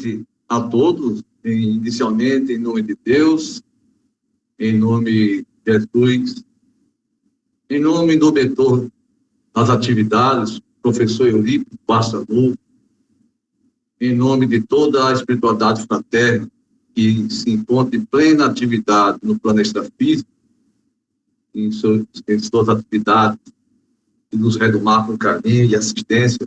noite a todos, inicialmente em nome de Deus, em nome de Jesus, em nome do mentor das atividades, professor Eurico Barçanu, em nome de toda a espiritualidade fraterna que se encontra em plena atividade no planeta físico, em suas atividades, que nos redomar com carinho e assistência,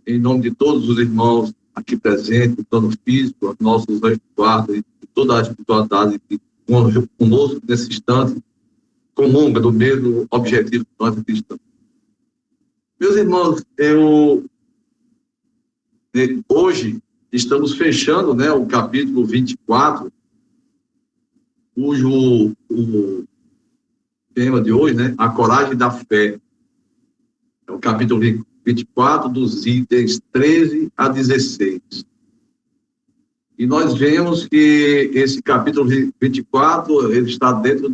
em nome de todos os irmãos aqui presentes, no plano físico, nossos resguardos e toda a espiritualidade que conosco nesse instante comunga do mesmo objetivo que nós cristãos. Meus irmãos, hoje estamos fechando, né, o capítulo 24, cujo o tema de hoje, né, a coragem da fé. É o capítulo 24, dos itens 13 a 16. E nós vemos que esse capítulo 24, ele está dentro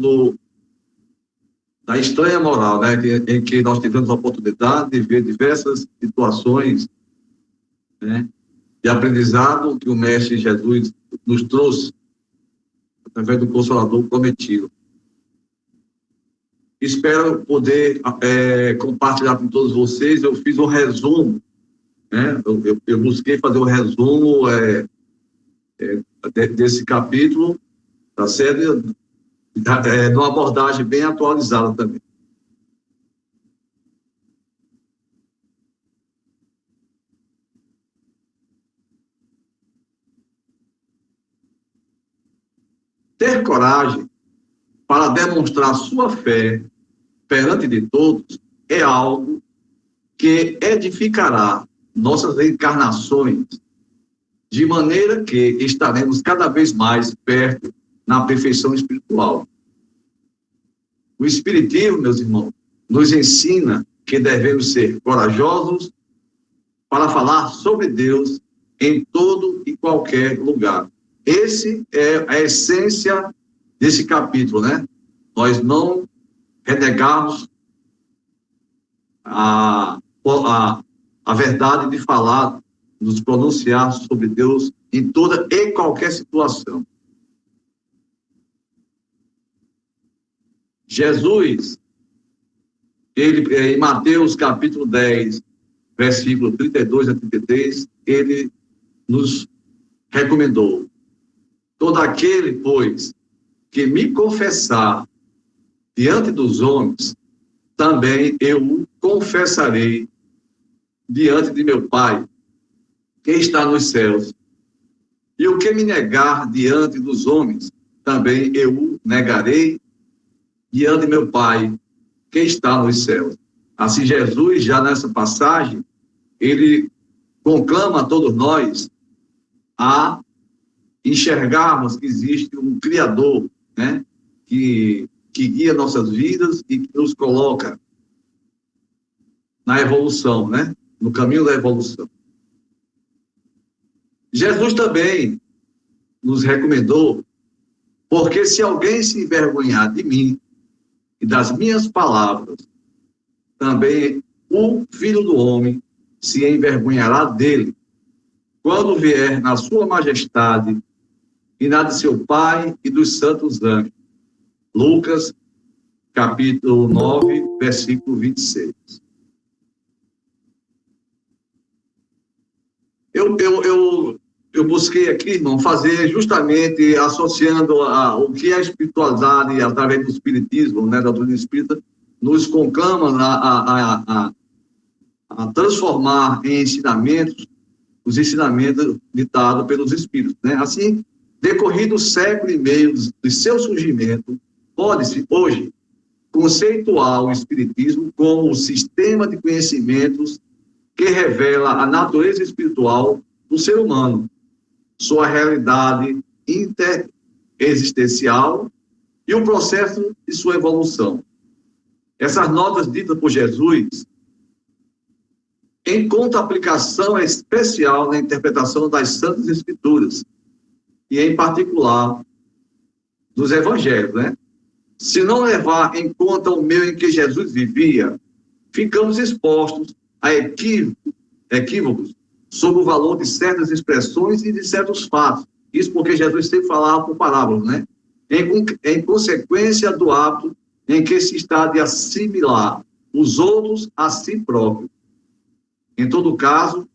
da estranha moral, né, em que nós tivemos a oportunidade de ver diversas situações, né, de aprendizado que o Mestre Jesus nos trouxe através do Consolador prometido. Espero poder compartilhar com todos vocês. Eu fiz um resumo, né? Eu busquei fazer um resumo desse capítulo, tá certo? Numa abordagem bem atualizada também. Ter coragem para demonstrar sua fé perante de todos é algo que edificará nossas encarnações, de maneira que estaremos cada vez mais perto na perfeição espiritual. O Espiritismo, meus irmãos, nos ensina que devemos ser corajosos para falar sobre Deus em todo e qualquer lugar. Esse é a essência desse capítulo, né? Nós não renegarmos a verdade de falar, nos pronunciar sobre Deus em toda e qualquer situação. Jesus, ele, em Mateus capítulo 10, versículo 32 a 33, ele nos recomendou: todo aquele, pois, que me confessar diante dos homens, também eu o confessarei diante de meu Pai, que está nos céus. E o que me negar diante dos homens, também eu o negarei diante de meu Pai, que está nos céus. Assim, Jesus, já nessa passagem, ele conclama a todos nós a enxergarmos que existe um Criador, né, que guia nossas vidas e que nos coloca na evolução, né, no caminho da evolução. Jesus também nos recomendou: porque se alguém se envergonhar de mim e das minhas palavras, também o Filho do Homem se envergonhará dele, quando vier na sua majestade e na de seu Pai e dos santos anjos. Lucas, capítulo 9, versículo 26. Eu busquei aqui, irmão, fazer justamente associando o que a espiritualidade, através do espiritismo, né, da doutrina espírita, nos conclama a transformar em ensinamentos os ensinamentos ditados pelos espíritos, né? Assim, decorrido o século e meio de seu surgimento, pode-se hoje conceituar o espiritismo como um sistema de conhecimentos que revela a natureza espiritual do ser humano, sua realidade interexistencial e o processo de sua evolução. Essas notas ditas por Jesus encontram aplicação especial na interpretação das Santas Escrituras e, em particular, dos Evangelhos, né? Se não levar em conta o meio em que Jesus vivia, ficamos expostos a equívocos sobre o valor de certas expressões e de certos fatos. Isso porque Jesus sempre falava por parábolas, né? Em consequência do hábito em que se está de assimilar os outros a si próprio. Em todo caso,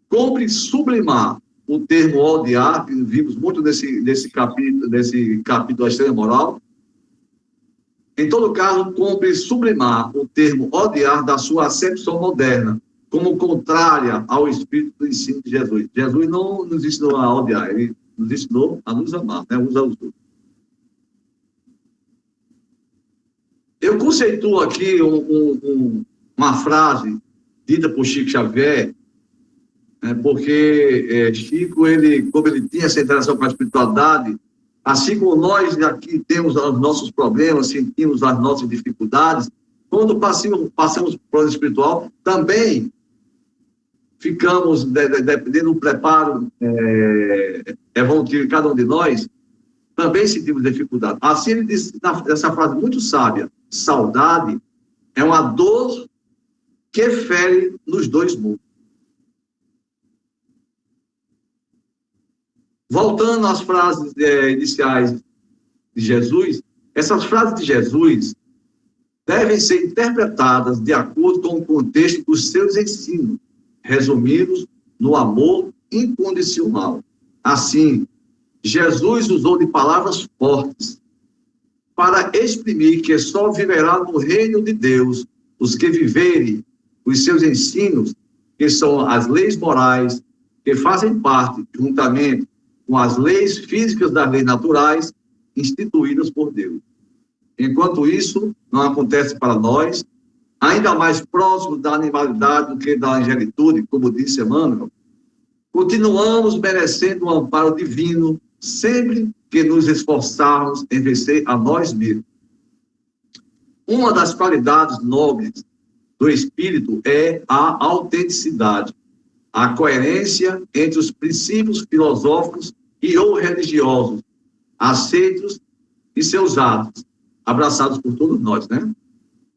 cumpre sublimar o termo odiar, que vimos muito nesse capítulo da extrema moral. Em todo caso, cumpre sublimar o termo odiar da sua acepção moderna, como contrária ao espírito do ensino de Jesus. Jesus não nos ensinou a odiar, ele nos ensinou a nos amar, né? Uns aos outros. Eu conceituo aqui uma frase dita por Chico Xavier, porque Chico, como ele tinha essa interação com a espiritualidade, assim como nós aqui temos os nossos problemas, sentimos as nossas dificuldades, quando passamos por um plano espiritual, também ficamos, dependendo do preparo evolutivo de cada um de nós, também sentimos dificuldade. Assim ele disse essa frase muito sábia: saudade é uma dor que fere nos dois mundos. Voltando às frases iniciais de Jesus, essas frases de Jesus devem ser interpretadas de acordo com o contexto dos seus ensinos, resumidos no amor incondicional. Assim, Jesus usou de palavras fortes para exprimir que só viverá no reino de Deus os que viverem os seus ensinos, que são as leis morais, que fazem parte, juntamente com as leis físicas das leis naturais, instituídas por Deus. Enquanto isso não acontece para nós, ainda mais próximo da animalidade do que da angelitude, como disse Emmanuel, continuamos merecendo um amparo divino sempre que nos esforçarmos em vencer a nós mesmos. Uma das qualidades nobres do espírito é a autenticidade, a coerência entre os princípios filosóficos e ou religiosos aceitos e seus atos, abraçados por todos nós, né?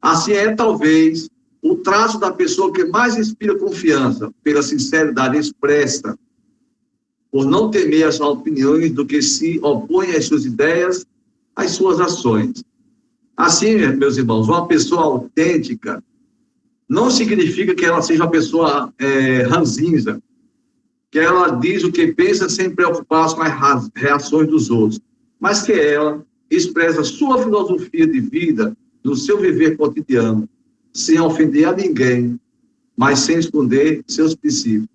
Assim é, talvez, o traço da pessoa que mais inspira confiança, pela sinceridade expressa, por não temer as opiniões do que se opõe às suas ideias, às suas ações. Assim, meus irmãos, uma pessoa autêntica não significa que ela seja uma pessoa ranzinza, que ela diz o que pensa sem preocupar-se com as reações dos outros, mas que ela expressa sua filosofia de vida no seu viver cotidiano, sem ofender a ninguém, mas sem esconder seus princípios.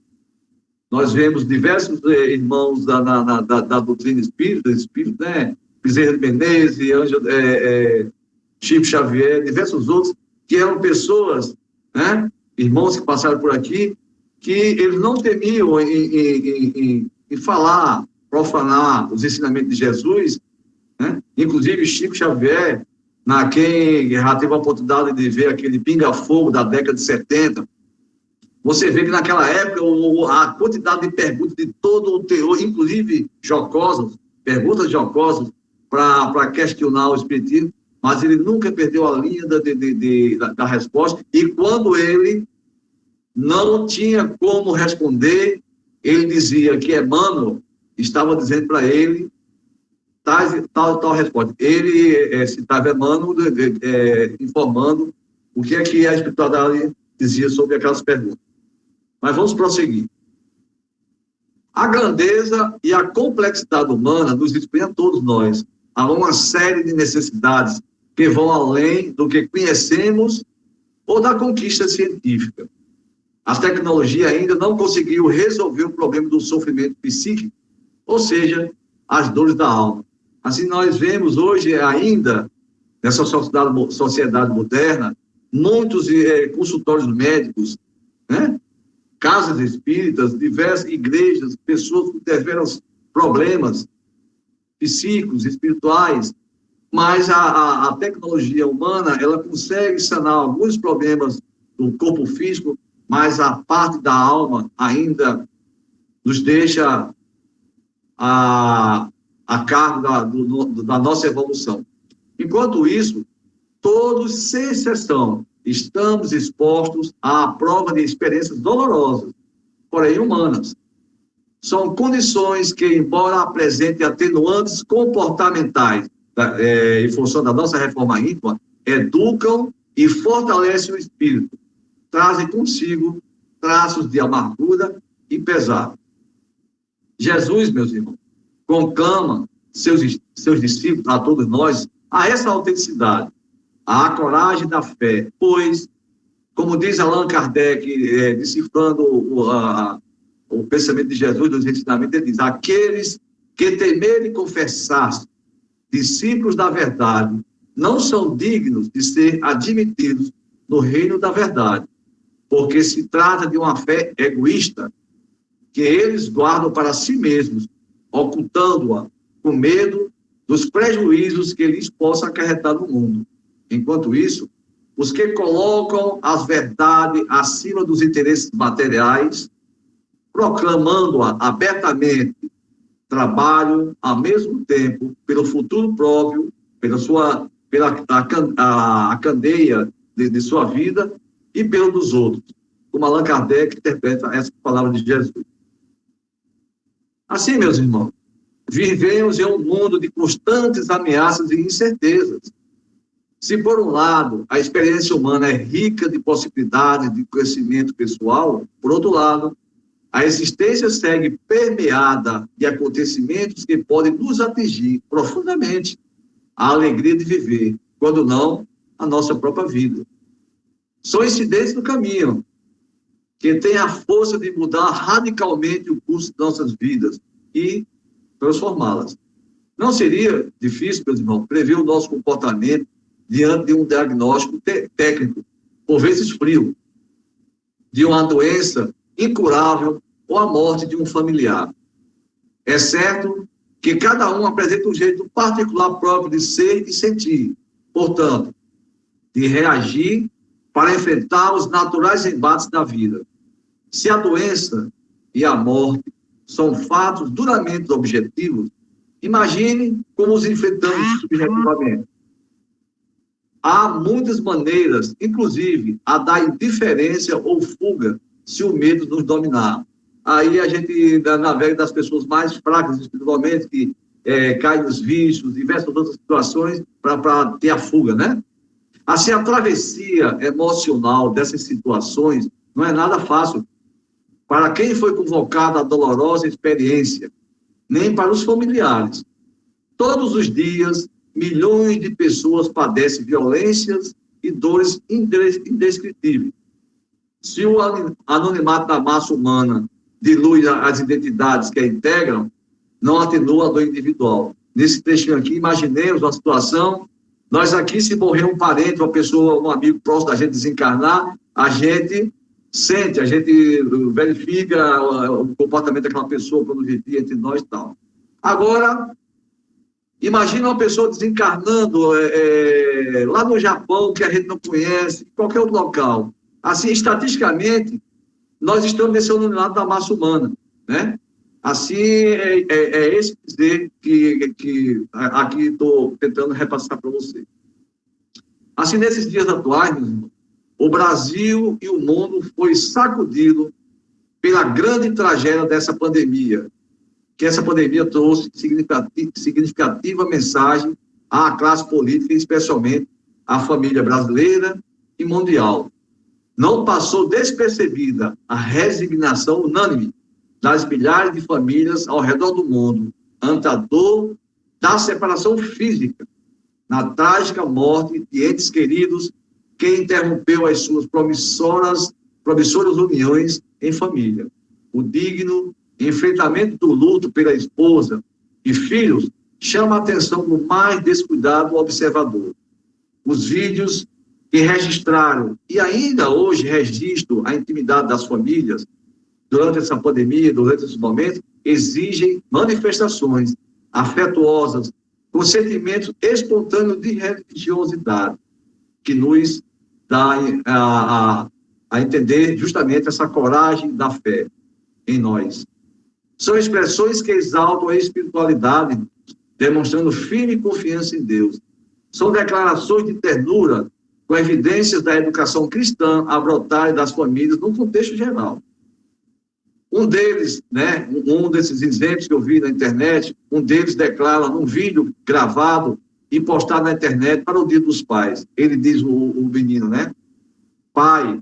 Nós vemos diversos irmãos da doutrina espírita, né? Bezerra de Menezes, Chico Xavier, diversos outros, que eram pessoas, né? Irmãos que passaram por aqui, que eles não temiam em falar, profanar os ensinamentos de Jesus, né? Inclusive Chico Xavier, quem já teve a oportunidade de ver aquele pinga-fogo da década de 70, você vê que naquela época a quantidade de perguntas de todo o teor, inclusive jocosas, perguntas jocosas para questionar o espiritismo, mas ele nunca perdeu a linha da resposta, e quando ele não tinha como responder, ele dizia que Emmanuel estava dizendo para ele tal resposta. Ele citava Emmanuel informando o que é que a espiritualidade dizia sobre aquelas perguntas. Mas vamos prosseguir. A grandeza e a complexidade humana nos expõe a todos nós a uma série de necessidades que vão além do que conhecemos ou da conquista científica. A tecnologia ainda não conseguiu resolver o problema do sofrimento psíquico, ou seja, as dores da alma. Assim, nós vemos hoje ainda, nessa sociedade moderna, muitos consultórios médicos, né? Casas espíritas, diversas igrejas, pessoas com diversos problemas psíquicos, espirituais, mas a tecnologia humana, ela consegue sanar alguns problemas do corpo físico, mas a parte da alma ainda nos deixa a cargo da nossa evolução. Enquanto isso, todos, sem exceção, estamos expostos à prova de experiências dolorosas, porém humanas. São condições que, embora apresentem atenuantes comportamentais, em função da nossa reforma íntima, educam e fortalecem o espírito, trazem consigo traços de amargura e pesar. Jesus, meus irmãos, conclama seus discípulos, a todos nós, a essa autenticidade, a coragem da fé, pois, como diz Allan Kardec, decifrando o pensamento de Jesus nos ensinamentos, ele diz: aqueles que temerem confessar-se discípulos da verdade não são dignos de ser admitidos no reino da verdade, porque se trata de uma fé egoísta que eles guardam para si mesmos, ocultando-a com medo dos prejuízos que lhes possa acarretar no mundo. Enquanto isso, os que colocam as verdades acima dos interesses materiais, proclamando-a abertamente, trabalham ao mesmo tempo pelo futuro próprio, pela candeia de sua vida e pelo dos outros, como Allan Kardec interpreta essa palavra de Jesus. Assim, meus irmãos, vivemos em um mundo de constantes ameaças e incertezas. Se, por um lado, a experiência humana é rica de possibilidades de crescimento pessoal, por outro lado, a existência segue permeada de acontecimentos que podem nos atingir profundamente a alegria de viver, quando não, a nossa própria vida. São incidentes no caminho que têm a força de mudar radicalmente o curso de nossas vidas e transformá-las. Não seria difícil, meus irmãos, prever o nosso comportamento diante de um diagnóstico técnico, por vezes frio, de uma doença incurável ou a morte de um familiar. É certo que cada um apresenta um jeito particular próprio de ser e sentir, portanto, de reagir para enfrentar os naturais embates da vida. Se a doença e a morte são fatos duramente objetivos, imagine como os enfrentamos subjetivamente. Há muitas maneiras, inclusive a da indiferença ou fuga, se o medo nos dominar. Aí a gente navega das pessoas mais fracas espiritualmente, que caem nos vícios, diversas outras situações, para ter a fuga, né? Assim, a travessia emocional dessas situações não é nada fácil para quem foi convocado à dolorosa experiência, nem para os familiares. Todos os dias, milhões de pessoas padecem violências e dores indescritíveis. Se o anonimato da massa humana dilui as identidades que a integram, não atenua a dor individual. Nesse trechinho aqui, imaginemos uma situação, nós aqui, se morrer um parente, uma pessoa, um amigo próximo da gente desencarnar, a gente sente, a gente verifica o comportamento daquela pessoa quando vivia entre nós e tal. Agora, imagina uma pessoa desencarnando lá no Japão, que a gente não conhece, em qualquer outro local. Assim, estatisticamente, nós estamos nesse anonimato da massa humana, né? Assim, esse dizer que aqui estou tentando repassar para você. Assim, nesses dias atuais, meus irmãos, o Brasil e o mundo foi sacudido pela grande tragédia dessa pandemia, que essa pandemia trouxe significativa mensagem à classe política, especialmente à família brasileira e mundial. Não passou despercebida a resignação unânime das milhares de famílias ao redor do mundo ante a dor da separação física, na trágica morte de entes queridos que interrompeu as suas promissoras uniões em família. O digno enfrentamento do luto pela esposa e filhos chama a atenção do mais descuidado observador. Os vídeos que registraram e ainda hoje registram a intimidade das famílias durante essa pandemia, durante esses momentos, exigem manifestações afetuosas, com sentimentos espontâneos de religiosidade, que nos dá a entender justamente essa coragem da fé em nós. São expressões que exaltam a espiritualidade, demonstrando firme confiança em Deus. São declarações de ternura, com evidências da educação cristã a brotarem das famílias no contexto geral. Um deles, né, um desses exemplos que eu vi na internet, um deles declara num vídeo gravado e postado na internet para o Dia dos Pais. Ele diz, o menino, né? Pai,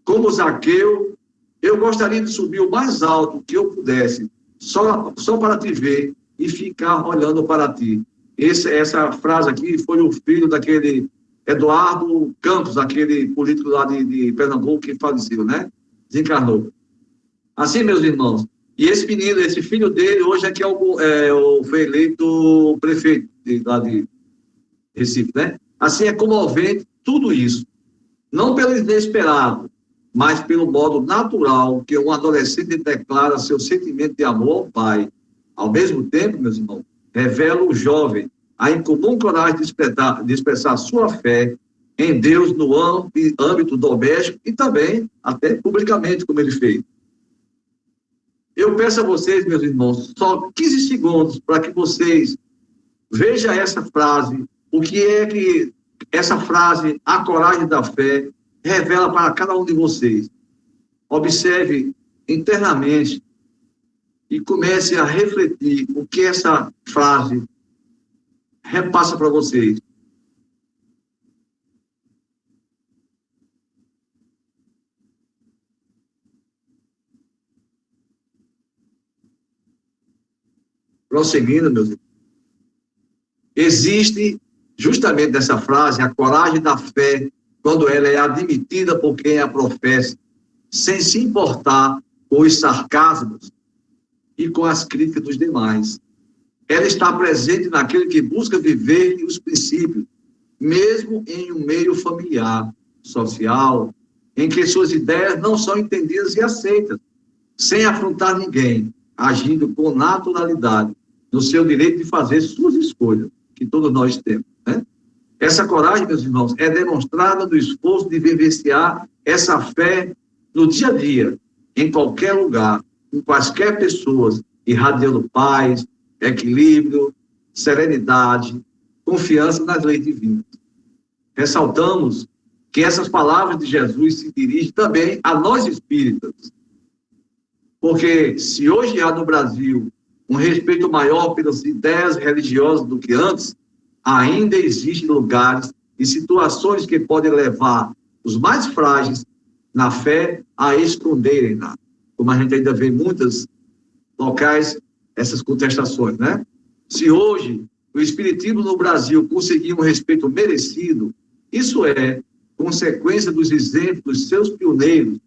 como Zaqueu, eu gostaria de subir o mais alto que eu pudesse, só para te ver e ficar olhando para ti. Essa frase aqui foi o filho daquele Eduardo Campos, aquele político lá de Pernambuco que faleceu, né? Desencarnou. Assim, meus irmãos, e esse menino, esse filho dele, hoje aqui foi eleito prefeito lá de Recife, né? Assim é comovente tudo isso. Não pelo inesperado, mas pelo modo natural que um adolescente declara seu sentimento de amor ao pai. Ao mesmo tempo, meus irmãos, revela o jovem a incomum coragem de expressar sua fé em Deus no âmbito doméstico e também até publicamente, como ele fez. Eu peço a vocês, meus irmãos, só 15 segundos para que vocês vejam essa frase, o que é que essa frase, a coragem da fé, revela para cada um de vocês. Observe internamente e comece a refletir o que essa frase repassa para vocês. Prosseguindo, meus irmãos. Existe, justamente nessa frase, a coragem da fé, quando ela é admitida por quem a professa, sem se importar com os sarcasmos e com as críticas dos demais. Ela está presente naquele que busca viver os princípios, mesmo em um meio familiar, social, em que suas ideias não são entendidas e aceitas, sem afrontar ninguém, agindo com naturalidade, no seu direito de fazer suas escolhas, que todos nós temos, né? Essa coragem, meus irmãos, é demonstrada no esforço de vivenciar essa fé no dia a dia, em qualquer lugar, com quaisquer pessoas, irradiando paz, equilíbrio, serenidade, confiança nas leis divinas. Ressaltamos que essas palavras de Jesus se dirigem também a nós espíritas, porque se hoje há no Brasil um respeito maior pelas ideias religiosas do que antes, ainda existem lugares e situações que podem levar os mais frágeis na fé a esconderem-na, como a gente ainda vê em muitos locais essas contestações, né? Se hoje o espiritismo no Brasil conseguir um respeito merecido, isso é consequência dos exemplos dos seus pioneiros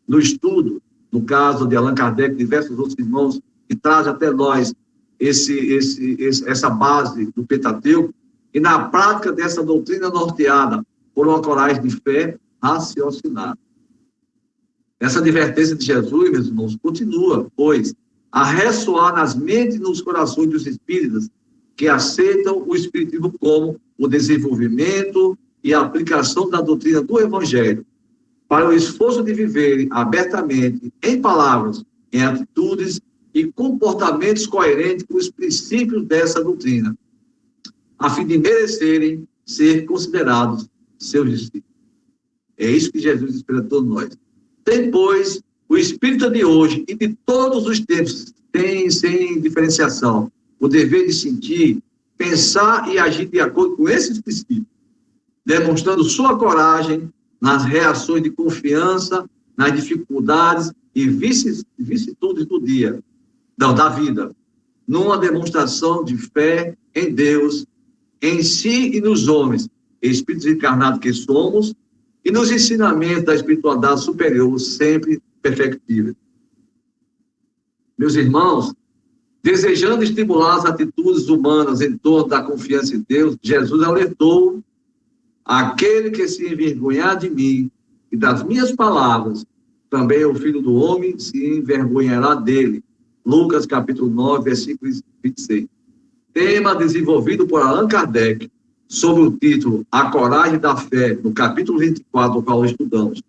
no estudo, no caso de Allan Kardec e diversos outros irmãos que trazem até nós essa base do Pentateuco, e na prática dessa doutrina norteada por uma coragem de fé raciocinada. Essa advertência de Jesus, meus irmãos, continua, pois, a ressoar nas mentes e nos corações dos espíritas que aceitam o espiritismo como o desenvolvimento e a aplicação da doutrina do Evangelho, para o esforço de viverem abertamente, em palavras, em atitudes e comportamentos coerentes com os princípios dessa doutrina, a fim de merecerem ser considerados seus discípulos. É isso que Jesus espera de todos nós. Depois, o espírita de hoje e de todos os tempos tem, sem diferenciação, o dever de sentir, pensar e agir de acordo com esses princípios, demonstrando sua coragem nas reações de confiança, nas dificuldades e vicissitudes do dia, da vida, numa demonstração de fé em Deus, em si e nos homens, espíritos encarnados que somos, e nos ensinamentos da espiritualidade superior, sempre perfectíveis. Meus irmãos, desejando estimular as atitudes humanas em torno da confiança em Deus, Jesus alertou: aquele que se envergonhar de mim e das minhas palavras, também o Filho do Homem se envergonhará dele. Lucas, capítulo 9, versículo 26. Tema desenvolvido por Allan Kardec, sob o título A Coragem da Fé, no capítulo 24, do qual estudamos.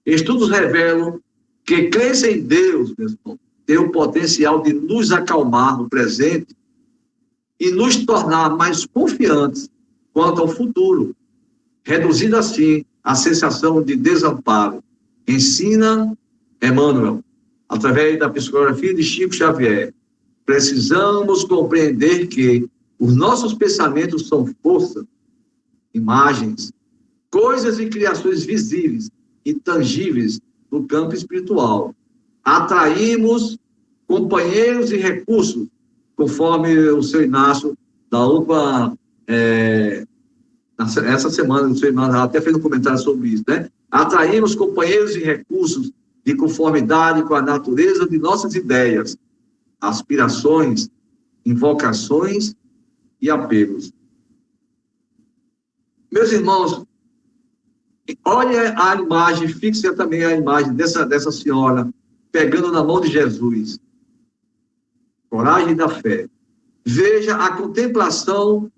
Estudos revelam que crer em Deus, meus irmãos, tem o potencial de nos acalmar no presente e nos tornar mais confiantes quanto ao futuro, reduzindo assim a sensação de desamparo. Ensina Emmanuel: através da psicografia de Chico Xavier. Precisamos compreender que os nossos pensamentos são força, imagens, coisas e criações visíveis e tangíveis no campo espiritual. Atraímos companheiros e recursos, conforme o seu Inácio, da UPA, essa semana, o seu Inácio até fez um comentário sobre isso, né? Atraímos companheiros e recursos de conformidade com a natureza de nossas ideias, aspirações, invocações e apelos. Meus irmãos, olha a imagem, fixe também a imagem dessa senhora pegando na mão de Jesus. Coragem da fé. Veja a contemplação,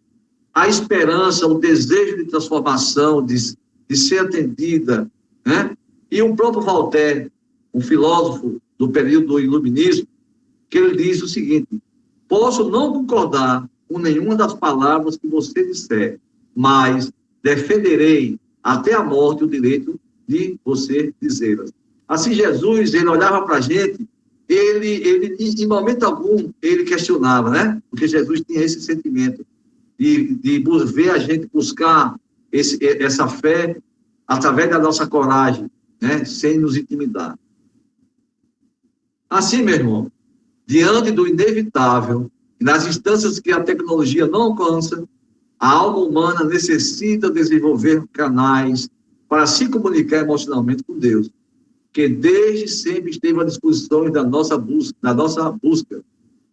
a esperança, o desejo de transformação, de ser atendida, né? E o próprio Voltaire, um filósofo do período do Iluminismo, que ele diz o seguinte: posso não concordar com nenhuma das palavras que você disser, mas defenderei até a morte o direito de você dizê-las. Assim, Jesus, ele olhava para a gente, ele, em momento algum, ele questionava, né? Porque Jesus tinha esse sentimento de ver a gente buscar essa fé através da nossa coragem, né? Sem nos intimidar. Assim, meu irmão, diante do inevitável, nas instâncias que a tecnologia não alcança, a alma humana necessita desenvolver canais para se comunicar emocionalmente com Deus, que desde sempre esteve à disposição da nossa busca,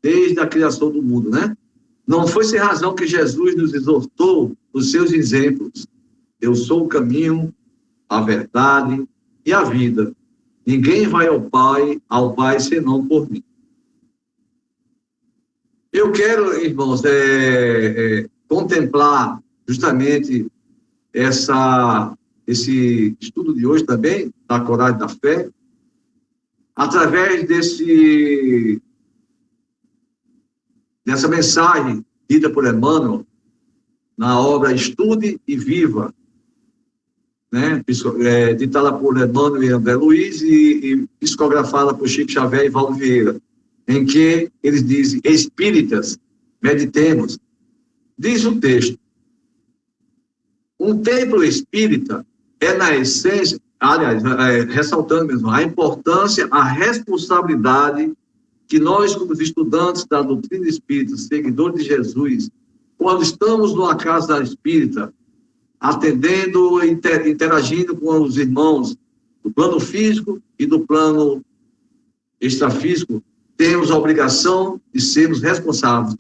desde a criação do mundo, né? Não foi sem razão que Jesus nos exortou nos seus exemplos: eu sou o caminho, a verdade e a vida. Ninguém vai ao Pai senão por mim. Eu quero, irmãos, contemplar justamente esse estudo de hoje também, da coragem da fé, através dessa mensagem dita por Emmanuel, na obra Estude e Viva, né? Ditada por Emmanuel e André Luiz e psicografada por Chico Xavier e Valdo Vieira, em que eles dizem: espíritas, meditemos. Diz o texto: um templo espírita é, na essência, aliás, ressaltando mesmo, a importância, a responsabilidade que nós, como estudantes da doutrina espírita, seguidores de Jesus, quando estamos numa casa espírita, atendendo, interagindo com os irmãos do plano físico e do plano extrafísico, temos a obrigação de sermos responsáveis.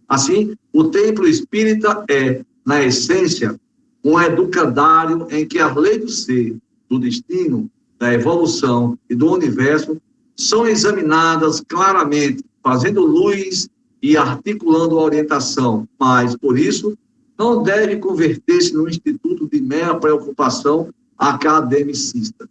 Assim, o templo espírita é, na essência, um educandário em que as leis do ser, do destino, da evolução e do universo são examinadas claramente, fazendo luz e articulando a orientação, mas, por isso, não deve converter-se num instituto de mera preocupação academicista.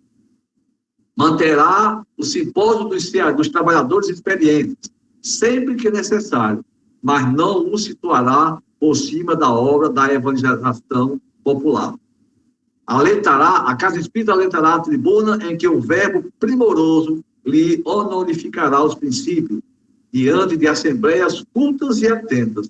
Manterá o simpósio dos trabalhadores experientes, sempre que necessário, mas não o situará por cima da obra da evangelização popular. A Casa Espírita alentará a tribuna em que o verbo primoroso lhe honorificará os princípios, diante de assembleias cultas e atentas.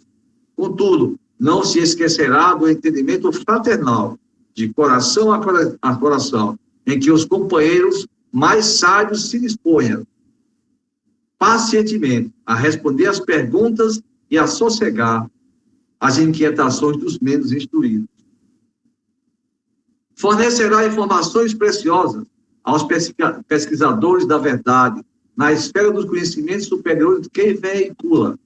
Contudo, não se esquecerá do entendimento fraternal, de coração a coração, em que os companheiros mais sábios se disponham pacientemente a responder às perguntas e a sossegar as inquietações dos menos instruídos. Fornecerá informações preciosas aos pesquisadores da verdade, na esfera dos conhecimentos superiores que veicula.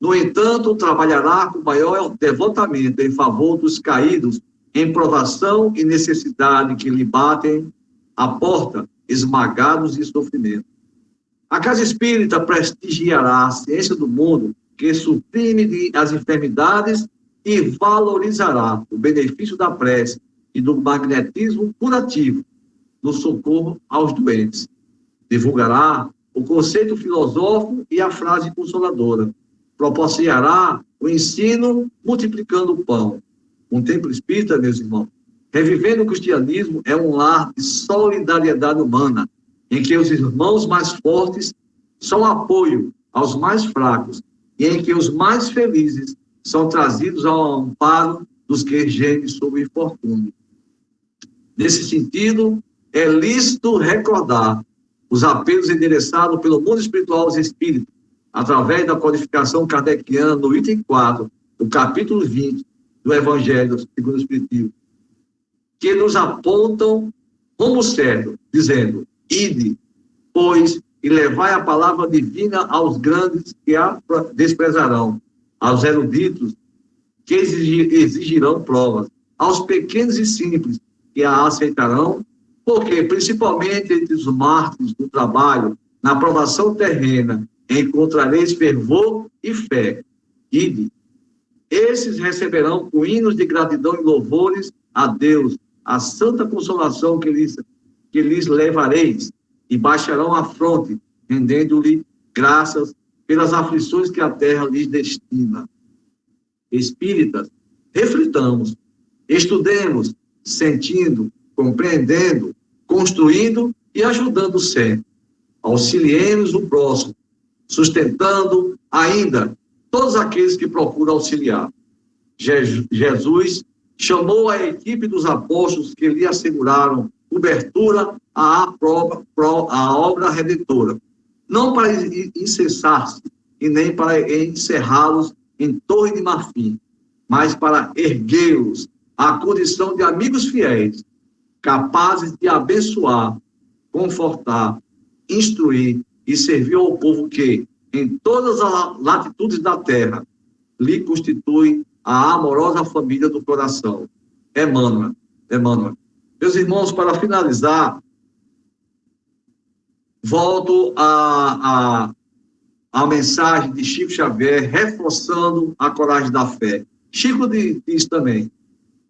No entanto, trabalhará com maior devotamento em favor dos caídos em provação e necessidade que lhe batem à porta, esmagados de sofrimento. A Casa Espírita prestigiará a ciência do mundo, que suprime as enfermidades e valorizará o benefício da prece e do magnetismo curativo no socorro aos doentes. Divulgará o conceito filosófico e a frase consoladora. Proporcionará o ensino multiplicando o pão. Um templo espírita, meus irmãos, revivendo o cristianismo, é um lar de solidariedade humana, em que os irmãos mais fortes são apoio aos mais fracos e em que os mais felizes são trazidos ao amparo dos que gemem sob o infortúnio. Nesse sentido, é lícito recordar os apelos endereçados pelo mundo espiritual aos espíritos, através da codificação kardeciana no item 4, do capítulo 20 do Evangelho segundo o Espiritismo, que nos apontam rumo certo, dizendo: ide, pois, e levai a palavra divina aos grandes que a desprezarão, aos eruditos que exigirão provas, aos pequenos e simples que a aceitarão, porque, principalmente entre os mártires do trabalho, na provação terrena, encontrareis fervor e fé. Ide. Esses receberão com hinos de gratidão e louvores a Deus a santa consolação que lhes levareis, e baixarão a fronte, rendendo-lhe graças pelas aflições que a terra lhes destina. Espíritas, reflitamos, estudemos, sentindo, compreendendo, construindo e ajudando sempre. Auxiliemos o próximo, sustentando ainda todos aqueles que procuram auxiliar. Jesus chamou a equipe dos apóstolos que lhe asseguraram cobertura à obra redentora, não para incessar-se e nem para encerrá-los em torre de marfim, mas para erguê-los à condição de amigos fiéis, capazes de abençoar, confortar, instruir e servir ao povo que, em todas as latitudes da terra, lhe constitui a amorosa família do coração. Emmanuel. Meus irmãos, para finalizar, volto à mensagem de Chico Xavier, reforçando a coragem da fé. Chico diz também: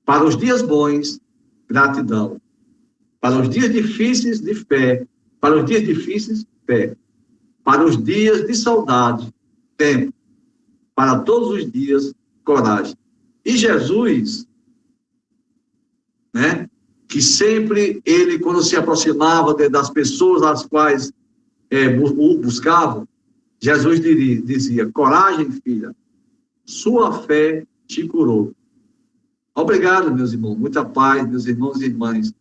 para os dias bons, gratidão. Para os dias difíceis, de fé. Para os dias difíceis, fé. Para os dias de saudade, tempo. Para todos os dias, coragem. E Jesus, né, que sempre ele, quando se aproximava das pessoas às quais o buscavam, Jesus dizia: coragem, filha, sua fé te curou. Obrigado, meus irmãos, muita paz, meus irmãos e irmãs.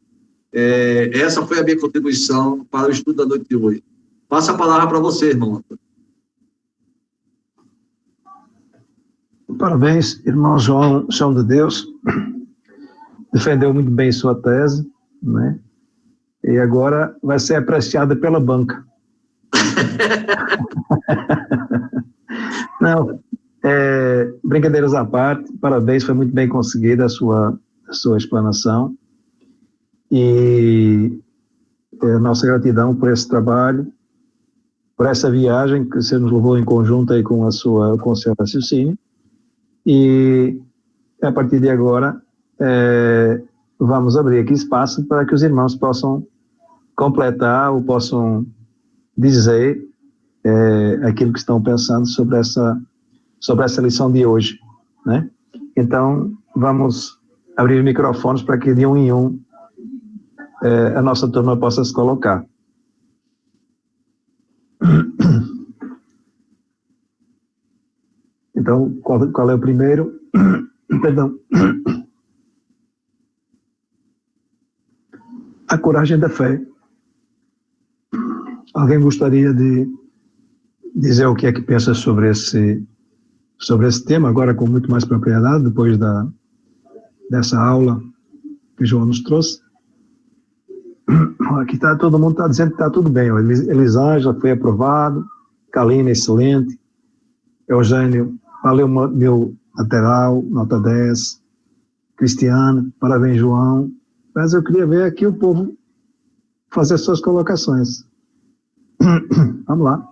Essa foi a minha contribuição para o estudo da noite de hoje. Passo a palavra para você, irmão. Parabéns, irmão João de Deus. Defendeu muito bem sua tese, né? E agora vai ser apreciada pela banca. Não, brincadeiras à parte, parabéns, foi muito bem conseguida a sua explanação. E nossa gratidão por esse trabalho, por essa viagem que você nos levou em conjunto aí com o seu raciocínio. E a partir de agora, vamos abrir aqui espaço para que os irmãos possam completar ou possam dizer aquilo que estão pensando sobre essa lição de hoje, né? Então, vamos abrir microfones para que de um em um a nossa turma possa se colocar. Então, qual é o primeiro? Perdão. A coragem da fé. Alguém gostaria de dizer o que é que pensa sobre esse tema, agora com muito mais propriedade, depois dessa aula que João nos trouxe? Aqui todo mundo está dizendo que está tudo bem. Elisângela foi aprovado, Kalina, excelente, Eugênio, valeu meu lateral, nota 10, Cristiano, parabéns, João. Mas eu queria ver aqui o povo fazer suas colocações. Vamos lá.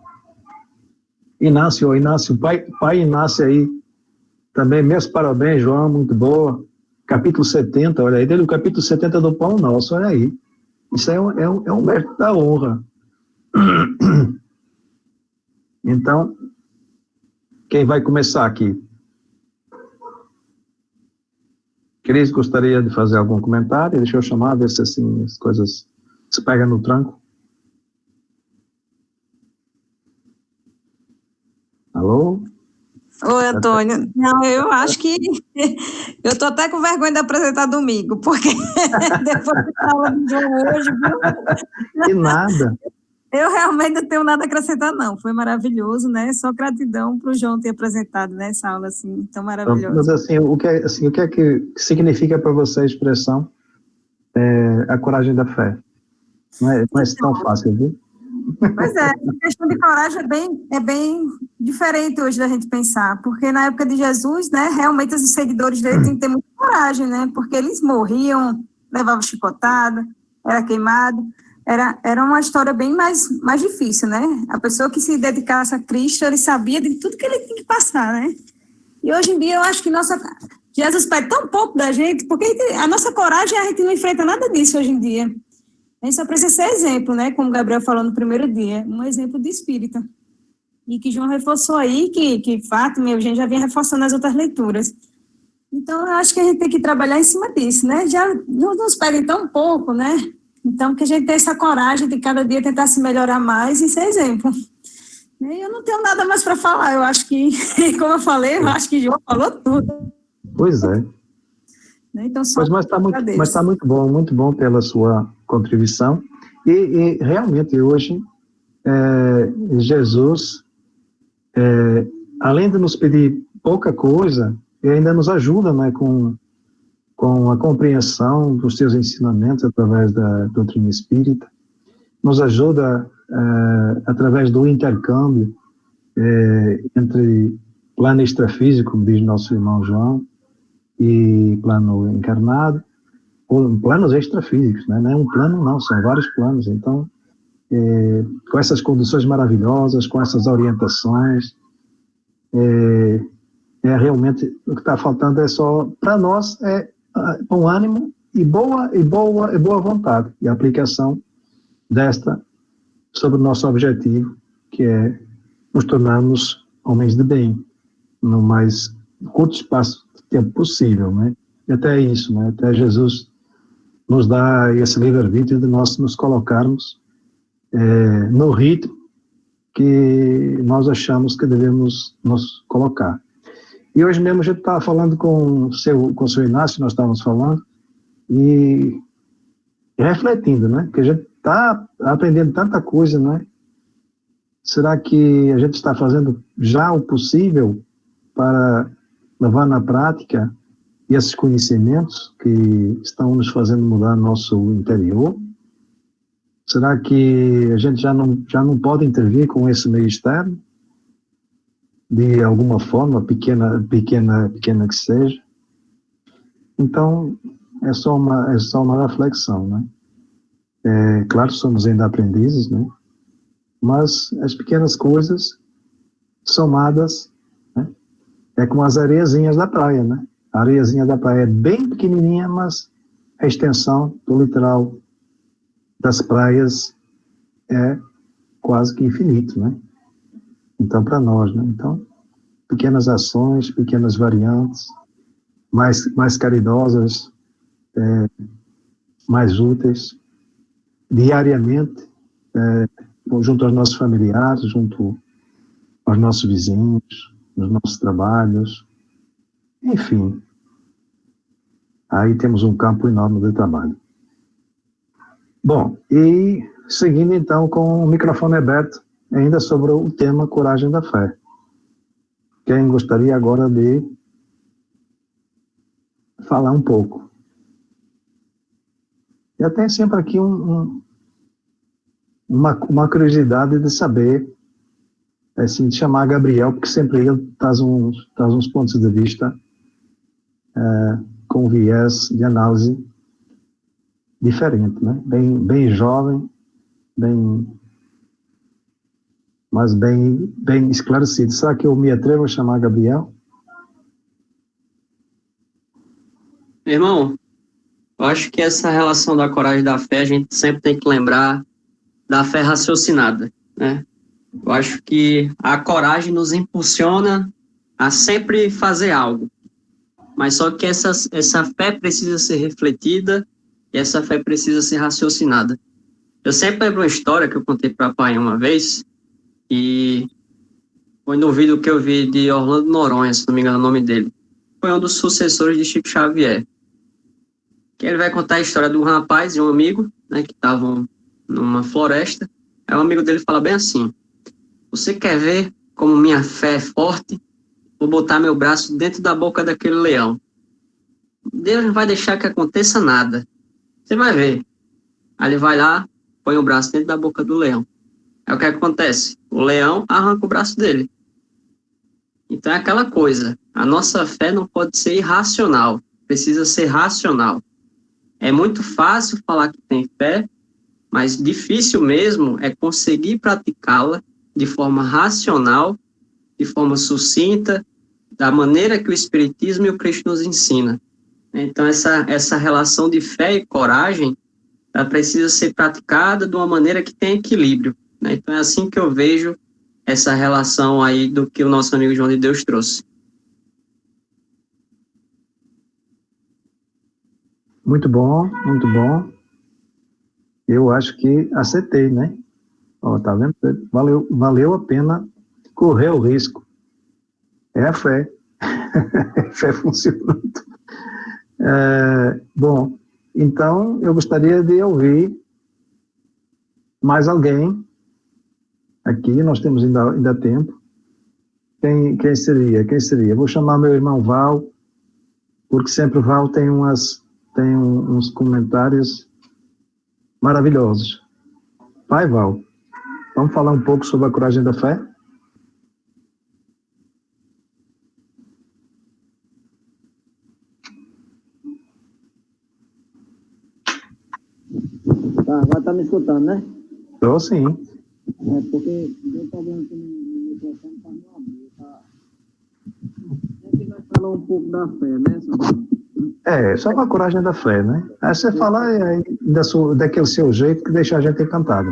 Inácio, pai Inácio aí, também meus parabéns, João, muito boa. Capítulo 70, olha aí, dele o capítulo 70 do Pão Nosso, olha aí. Isso é um mérito da honra. Então, quem vai começar aqui? Cris, gostaria de fazer algum comentário? Deixa eu chamar, ver se assim as coisas se pegam no tranco. Alô? Oi, Antônio. Não, eu acho que eu estou até com vergonha de apresentar domingo, porque depois da aula de João hoje, viu? E nada. Eu realmente não tenho nada a acrescentar, não. Foi maravilhoso, né? Só gratidão para o João ter apresentado nessa aula assim, tão Mas maravilhosa. assim, o que é que significa para você a expressão a coragem da fé? Não é tão fácil, viu? Pois é, a questão de coragem é bem diferente hoje da gente pensar, porque na época de Jesus, né, realmente os seguidores dele tinham que ter muita coragem, né, porque eles morriam, levavam chicotada, era queimado, era uma história bem mais difícil, né, a pessoa que se dedicasse a Cristo, ele sabia de tudo que ele tinha que passar, né, e hoje em dia eu acho que Jesus pede tão pouco da gente, porque a nossa coragem, a gente não enfrenta nada disso hoje em dia. A gente só precisa ser exemplo, né? Como o Gabriel falou no primeiro dia, um exemplo de espírita. E que João reforçou aí, que Fátima e a gente já vinha reforçando nas outras leituras. Então, eu acho que a gente tem que trabalhar em cima disso, né? Já não nos pedem tão pouco, né? Então, que a gente tenha essa coragem de cada dia tentar se melhorar mais e ser exemplo. E eu não tenho nada mais para falar. Eu acho que, como eu falei, eu acho que João falou tudo. Pois é. Então, só Mas está muito bom pela sua contribuição. E realmente, hoje, Jesus, além de nos pedir pouca coisa, ele ainda nos ajuda, né, com a compreensão dos seus ensinamentos através da doutrina espírita, nos ajuda através do intercâmbio entre plano extrafísico, como diz nosso irmão João, e plano encarnado, ou planos extrafísicos, né? Não é um plano, não, são vários planos. Então, com essas condições maravilhosas, com essas orientações, realmente o que está faltando é só, para nós, um ânimo e boa vontade, e a aplicação desta sobre o nosso objetivo, que é nos tornarmos homens de bem, no mais curto espaço de tempo possível, né? E até isso, né? Até Jesus nos dá esse livre-arbítrio de nós nos colocarmos no ritmo que nós achamos que devemos nos colocar. E hoje mesmo a gente estava falando com o seu Inácio, nós estávamos falando, e refletindo, né? Que a gente está aprendendo tanta coisa, né? Será que a gente está fazendo já o possível para levar na prática esses conhecimentos que estão nos fazendo mudar nosso interior? Será que a gente já não pode intervir com esse meio externo? De alguma forma, pequena que seja? Então, é só uma reflexão, né? Claro, somos ainda aprendizes, né? Mas as pequenas coisas somadas, né? É como as areiazinhas da praia, né? A areiazinha da praia é bem pequenininha, mas a extensão do litoral das praias é quase que infinito, né? Então, para nós, né? Então, pequenas ações, pequenas variantes, mais caridosas, mais úteis, diariamente, junto aos nossos familiares, junto aos nossos vizinhos, nos nossos trabalhos, enfim. Aí temos um campo enorme de trabalho. Bom, e seguindo então com o microfone aberto, ainda sobre o tema Coragem da Fé. Quem gostaria agora de falar um pouco? Eu tenho sempre aqui uma curiosidade de saber, assim, de chamar Gabriel, porque sempre ele traz uns pontos de vista com viés de análise diferente, né? Bem jovem, mas bem esclarecido. Será que eu me atrevo a chamar Gabriel? Irmão, eu acho que essa relação da coragem e da fé, a gente sempre tem que lembrar da fé raciocinada, né? Eu acho que a coragem nos impulsiona a sempre fazer algo, mas só que essa fé precisa ser refletida e essa fé precisa ser raciocinada. Eu sempre lembro uma história que eu contei para o pai uma vez, e foi no vídeo que eu vi de Orlando Noronha, se não me engano o nome dele. Foi um dos sucessores de Chico Xavier. Que ele vai contar a história de um rapaz e um amigo, né, que estavam numa floresta. Aí o amigo dele fala bem assim: você quer ver como minha fé é forte? Vou botar meu braço dentro da boca daquele leão. Deus não vai deixar que aconteça nada. Você vai ver. Aí ele vai lá, põe o braço dentro da boca do leão. Aí o que acontece? O leão arranca o braço dele. Então é aquela coisa. A nossa fé não pode ser irracional. Precisa ser racional. É muito fácil falar que tem fé, mas difícil mesmo é conseguir praticá-la de forma racional, de forma sucinta, da maneira que o Espiritismo e o Cristo nos ensina. Então, essa relação de fé e coragem, ela precisa ser praticada de uma maneira que tenha equilíbrio, né? Então, é assim que eu vejo essa relação aí do que o nosso amigo João de Deus trouxe. Muito bom, muito bom. Eu acho que acertei, né? Ó, tá vendo? Valeu a pena correr o risco. É a fé. Fé funcionando. Bom, então eu gostaria de ouvir mais alguém aqui. Nós temos ainda tempo. Quem seria? Quem seria? Vou chamar meu irmão Val, porque sempre o Val tem uns comentários maravilhosos. Pai Val, vamos falar um pouco sobre a coragem da fé? Tá, agora tá me escutando, né? Estou sim. É porque deu problema aqui no microfone para não abrir, tá? A gente vai falar um pouco da fé, né, Sandro? Sobre a coragem da fé, né? Aí você fala aí daquele seu jeito que deixa a gente encantado.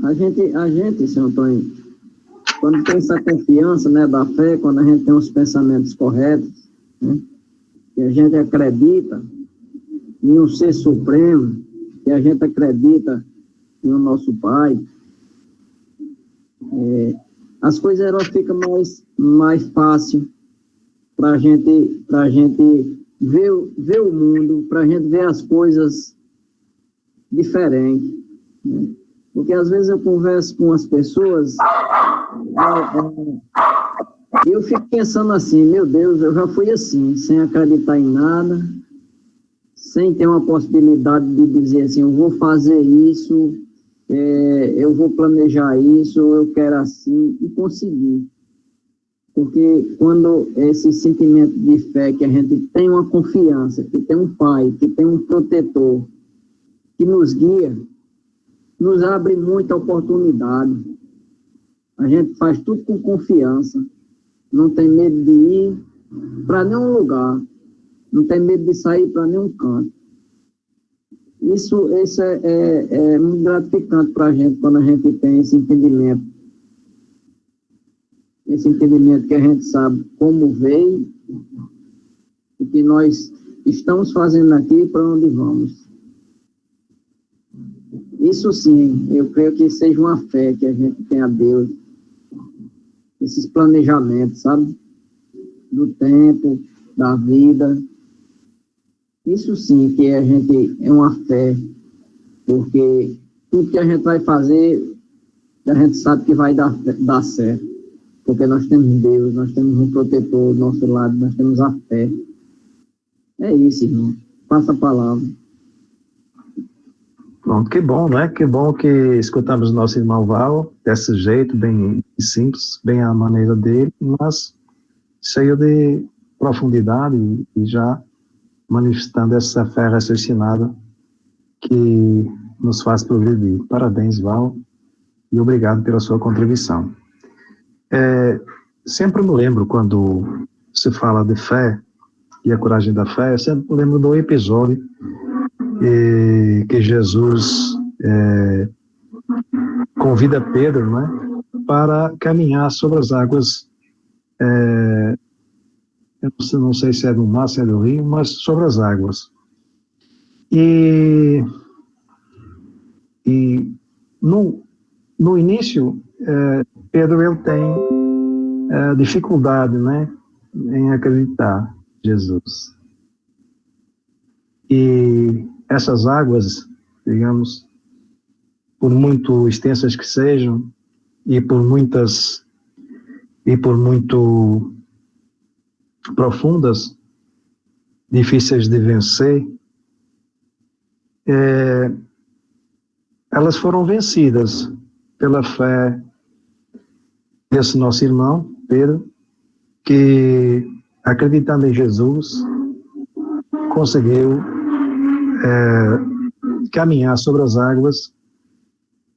A gente, senhor Antônio, quando tem essa confiança, né, da fé, quando a gente tem os pensamentos corretos, né, que a gente acredita em um ser supremo, que a gente acredita no nosso Pai, as coisas elas ficam mais fácil para a gente ver o mundo, para a gente ver as coisas diferentes, né? Porque às vezes eu converso com as pessoas e eu fico pensando assim, meu Deus, eu já fui assim, sem acreditar em nada, sem ter uma possibilidade de dizer assim, eu vou fazer isso, eu vou planejar isso, eu quero assim, e conseguir. Porque quando esse sentimento de fé, que a gente tem uma confiança, que tem um pai, que tem um protetor, que nos guia, nos abre muita oportunidade. A gente faz tudo com confiança, não tem medo de ir para nenhum lugar, não tem medo de sair para nenhum canto. Isso é muito gratificante para a gente, quando a gente tem esse entendimento que a gente sabe como veio, o que nós estamos fazendo aqui e para onde vamos. Isso sim, eu creio que seja uma fé que a gente tem a Deus, esses planejamentos, sabe? Do tempo, da vida. Isso sim que a gente é uma fé, porque tudo que a gente vai fazer, a gente sabe que vai dar certo, porque nós temos Deus, nós temos um protetor do nosso lado, nós temos a fé. É isso, irmão. Passa a palavra. Pronto, que bom, né? Que bom que escutamos o nosso irmão Val desse jeito, bem simples, bem à maneira dele, mas cheio de profundidade e já manifestando essa fé raciocinada que nos faz progredir. Parabéns, Val, e obrigado pela sua contribuição. Sempre me lembro, quando se fala de fé e a coragem da fé, eu sempre me lembro do episódio que Jesus convida Pedro, né, para caminhar sobre as águas, eu não sei se é do mar, se é do rio, mas sobre as águas. E no início, Pedro ele tem dificuldade, né, em acreditar em Jesus. E essas águas, digamos, por muito extensas que sejam, e por muito profundas, difíceis de vencer, elas foram vencidas pela fé desse nosso irmão, Pedro, que, acreditando em Jesus, conseguiu caminhar sobre as águas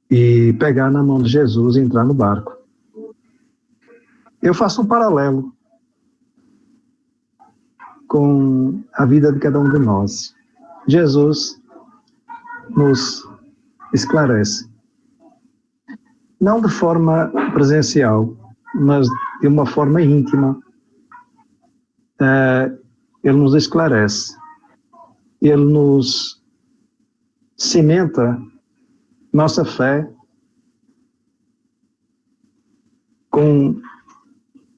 e pegar na mão de Jesus e entrar no barco. Eu faço um paralelo com a vida de cada um de nós. Jesus nos esclarece, não de forma presencial, mas de uma forma íntima. Ele nos esclarece, ele nos cimenta nossa fé com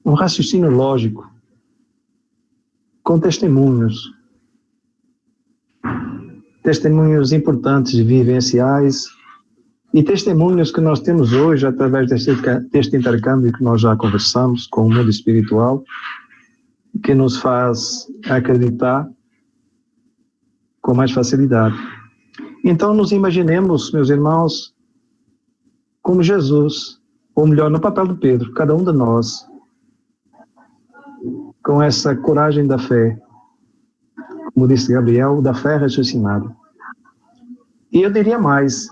um raciocínio lógico, com testemunhos importantes, vivenciais, e testemunhos que nós temos hoje através deste intercâmbio que nós já conversamos com o mundo espiritual, que nos faz acreditar com mais facilidade. Então, nos imaginemos, meus irmãos, como Jesus, ou melhor, no papel de Pedro, cada um de nós, com essa coragem da fé, como disse Gabriel, da fé raciocinada. E eu diria mais,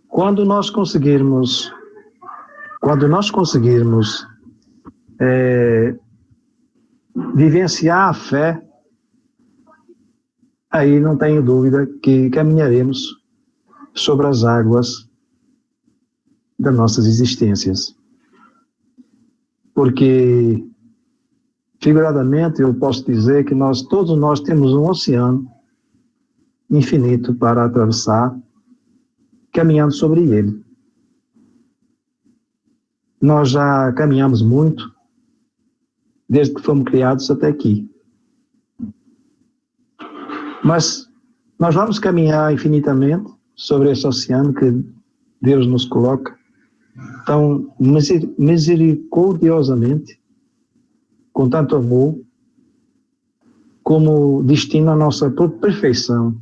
quando nós conseguirmos vivenciar a fé, aí não tenho dúvida que caminharemos sobre as águas das nossas existências. Porque, figuradamente, eu posso dizer que todos nós temos um oceano infinito para atravessar, caminhando sobre ele. Nós já caminhamos muito, desde que fomos criados até aqui. Mas nós vamos caminhar infinitamente sobre esse oceano que Deus nos coloca tão misericordiosamente, com tanto amor, como destino à nossa perfeição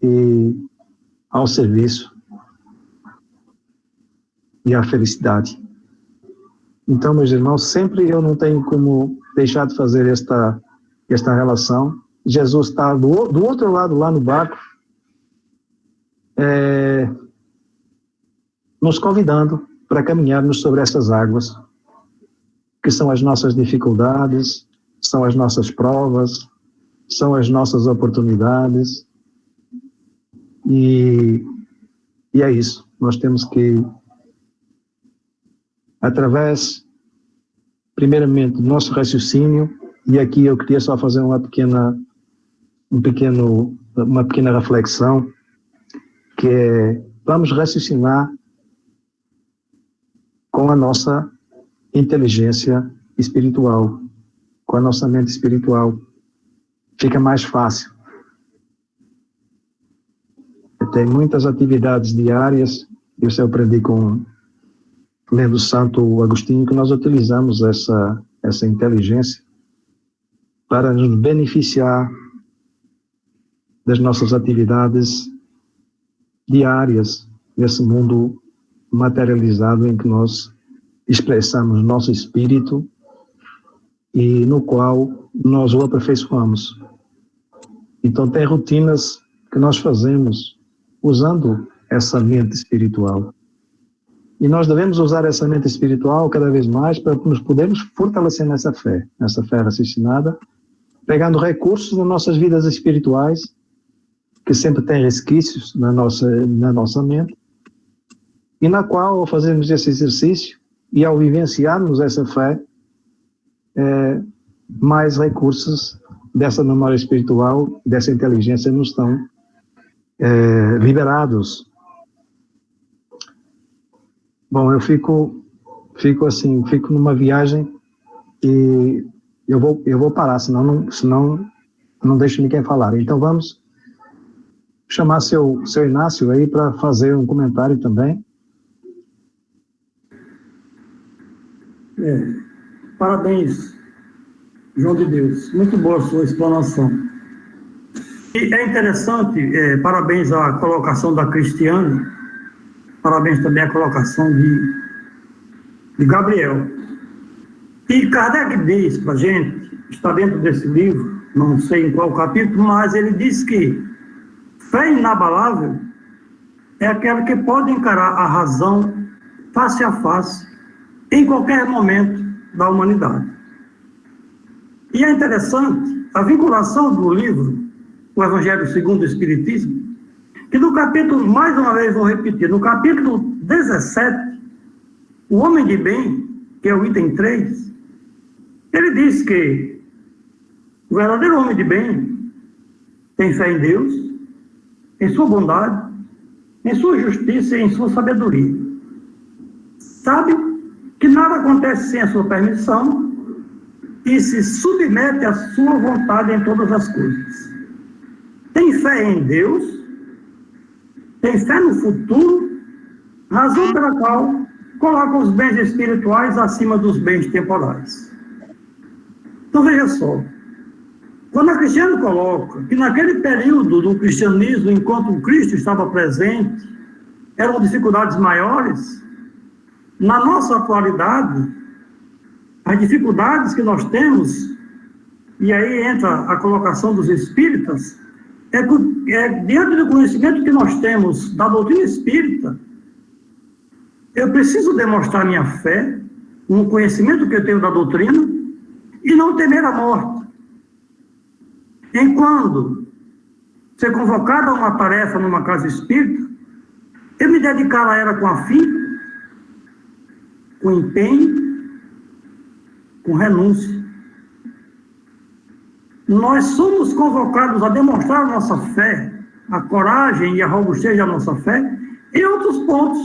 e ao serviço e à felicidade. Então, meus irmãos, sempre eu não tenho como deixar de fazer esta relação. Jesus está do outro lado, lá no barco, nos convidando para caminharmos sobre essas águas, que são as nossas dificuldades, são as nossas provas, são as nossas oportunidades. E é isso. Nós temos que, através, primeiramente, do nosso raciocínio, e aqui eu queria só fazer uma pequena reflexão, que é, vamos raciocinar com a nossa inteligência espiritual, com a nossa mente espiritual. Fica mais fácil. Tem muitas atividades diárias, isso eu aprendi lendo o Santo Agostinho, que nós utilizamos essa inteligência para nos beneficiar das nossas atividades diárias nesse mundo materializado em que nós expressamos nosso espírito e no qual nós o aperfeiçoamos. Então, tem rotinas que nós fazemos usando essa mente espiritual. E nós devemos usar essa mente espiritual cada vez mais para nos podermos fortalecer nessa fé raciocinada, pegando recursos das nossas vidas espirituais, que sempre tem resquícios na nossa mente, e na qual, ao fazermos esse exercício e ao vivenciarmos essa fé, mais recursos dessa memória espiritual, dessa inteligência nos estão liberados. Bom, eu fico assim, fico numa viagem e eu vou parar, senão não deixo ninguém falar. Então vamos chamar seu Inácio aí para fazer um comentário também. Parabéns, João de Deus. Muito boa a sua explanação. E é interessante, parabéns à colocação da Cristiane, parabéns também à colocação de Gabriel. E Kardec diz para a gente, está dentro desse livro, não sei em qual capítulo, mas ele diz que fé inabalável é aquela que pode encarar a razão face a face em qualquer momento da humanidade. E é interessante a vinculação do livro, o Evangelho segundo o Espiritismo, que no capítulo, mais uma vez vou repetir, no capítulo 17, o homem de bem, que é o item 3, ele diz que o verdadeiro homem de bem tem fé em Deus, em sua bondade, em sua justiça e em sua sabedoria. Sabe que nada acontece sem a sua permissão e se submete à sua vontade em todas as coisas. Tem fé em Deus, tem fé no futuro, razão pela qual coloca os bens espirituais acima dos bens temporais. Então veja só, quando a Cristiane coloca que naquele período do cristianismo, enquanto o Cristo estava presente, eram dificuldades maiores, na nossa atualidade, as dificuldades que nós temos, e aí entra a colocação dos espíritas, diante do conhecimento que nós temos da doutrina espírita, eu preciso demonstrar minha fé, no conhecimento que eu tenho da doutrina, e não temer a morte. Enquanto ser convocado a uma tarefa numa casa espírita, eu me dedicar a ela com afinco, com empenho, com renúncia. Nós somos convocados a demonstrar a nossa fé, a coragem e a robustez da nossa fé, em outros pontos.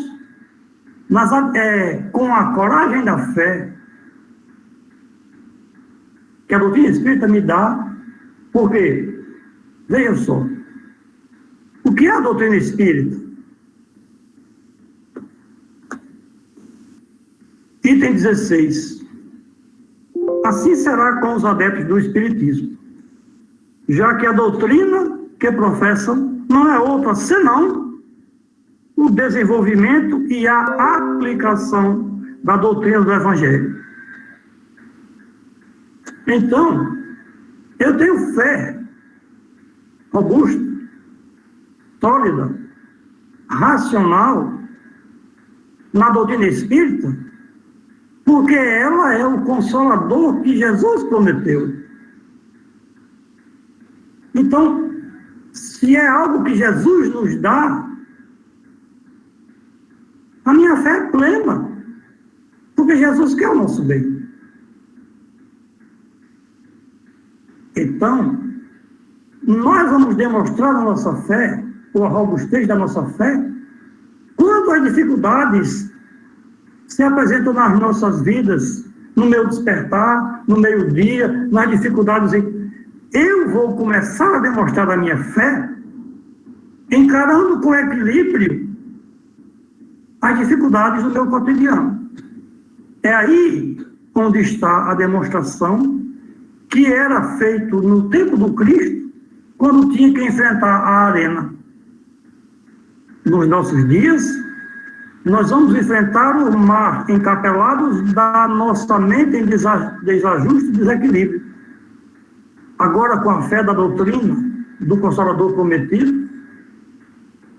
Com a coragem da fé que a doutrina espírita me dá, porque, veja só, o que é a doutrina espírita? Item 16. Assim será com os adeptos do espiritismo, já que a doutrina que professam não é outra senão o desenvolvimento e a aplicação da doutrina do Evangelho. Então, eu tenho fé robusta, sólida, racional na doutrina espírita, porque ela é o consolador que Jesus prometeu. Então, se é algo que Jesus nos dá, a minha fé é plena, porque Jesus quer o nosso bem. Então, nós vamos demonstrar a nossa fé, ou a robustez da nossa fé, quando as dificuldades se apresentam nas nossas vidas, no meu despertar, no meio-dia, nas dificuldades. Eu vou começar a demonstrar a minha fé, encarando com equilíbrio as dificuldades do meu cotidiano. É aí onde está a demonstração que era feito no tempo do Cristo, quando tinha que enfrentar a arena. Nos nossos dias, nós vamos enfrentar o mar encapelado da nossa mente em desajuste e desequilíbrio. Agora, com a fé da doutrina do Consolador prometido,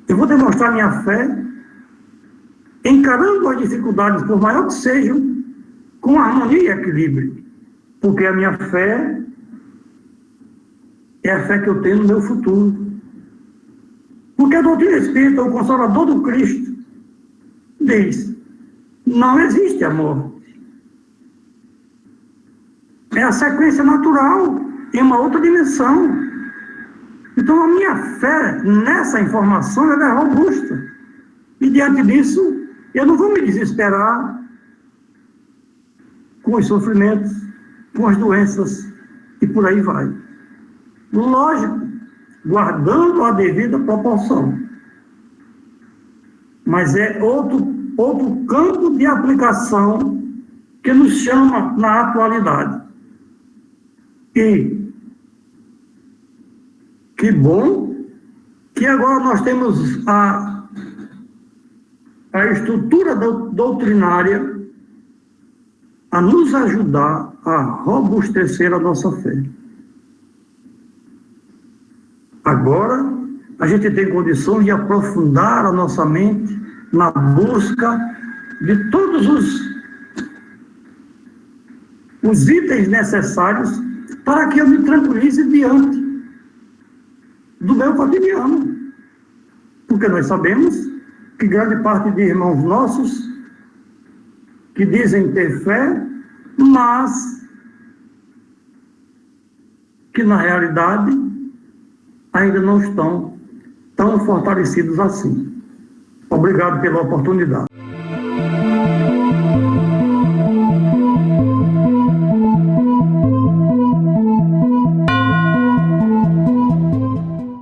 eu vou demonstrar minha fé encarando as dificuldades, por maior que sejam, com harmonia e equilíbrio. Porque a minha fé é a fé que eu tenho no meu futuro. Porque a doutrina espírita, o Consolador do Cristo, diz: não existe a morte. É a sequência natural em uma outra dimensão. Então, a minha fé nessa informação ela é robusta. E diante disso, Eu não vou me desesperar com os sofrimentos, com as doenças, e por aí vai. Lógico, guardando a devida proporção. Mas é outro campo de aplicação que nos chama na atualidade. E que bom que agora nós temos a estrutura doutrinária a nos ajudar a robustecer a nossa fé. Agora, a gente tem condições de aprofundar a nossa mente na busca de todos os itens necessários para que eu me tranquilize diante do meu cotidiano. Porque nós sabemos que grande parte de irmãos nossos que dizem ter fé, mas que na realidade ainda não estão tão fortalecidos assim. Obrigado pela oportunidade.